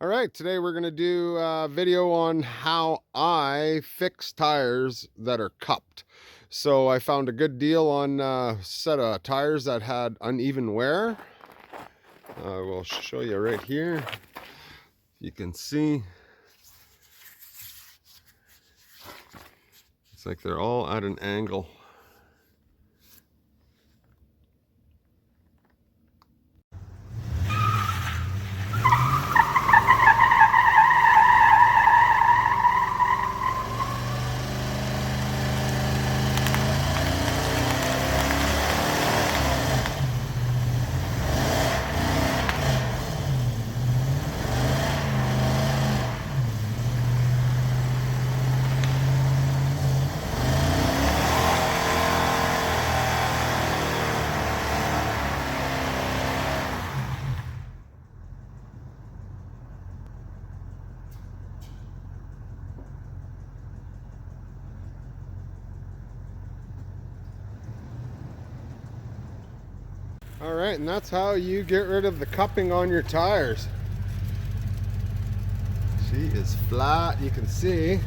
All right, today we're going to do a video on how I fix tires that are cupped. So I found a good deal on a set of tires that had uneven wear. I will show you right here. You can see it's like they're all at an angle. All right, and that's how you get rid of the cupping on your tires. She is flat, you can see.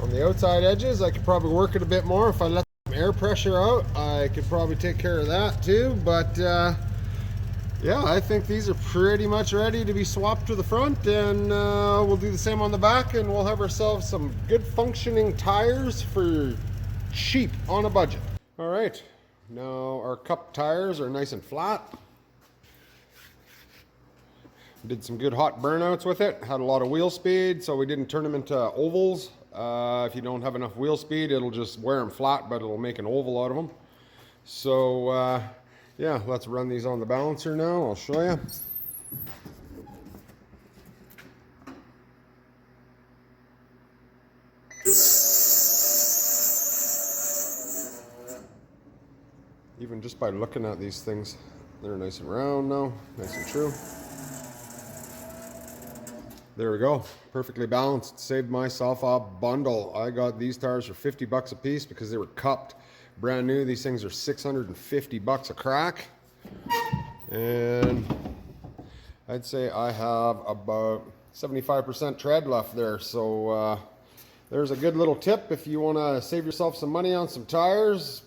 On the outside edges, I could probably work it a bit more. If I let some air pressure out, I could probably take care of that too. But yeah, I think these are pretty much ready to be swapped to the front, and we'll do the same on the back, and we'll have ourselves some good functioning tires for cheap on a budget. All right, now our cup tires are nice and flat. Did some good hot burnouts with it. Had a lot of wheel speed, so we didn't turn them into ovals. If you don't have enough wheel speed, it'll just wear them flat, but it'll make an oval out of them. So yeah, let's run these on the balancer now. I'll show you. Even just by looking at these things, they're nice and round now, nice and true. There we go, perfectly balanced. Saved myself a bundle. I got these tires for 50 bucks a piece because they were cupped. Brand new, these things are 650 bucks a crack. And I'd say I have about 75% tread left there. So there's a good little tip if you want to save yourself some money on some tires.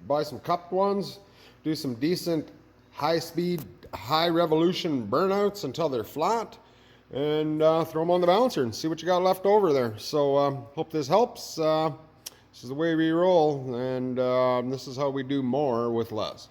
Buy some cupped ones, do some decent high speed, high revolution burnouts until they're flat, and throw them on the balancer and see what you got left over there. So hope this helps. This is the way we roll, and this is how we do more with less.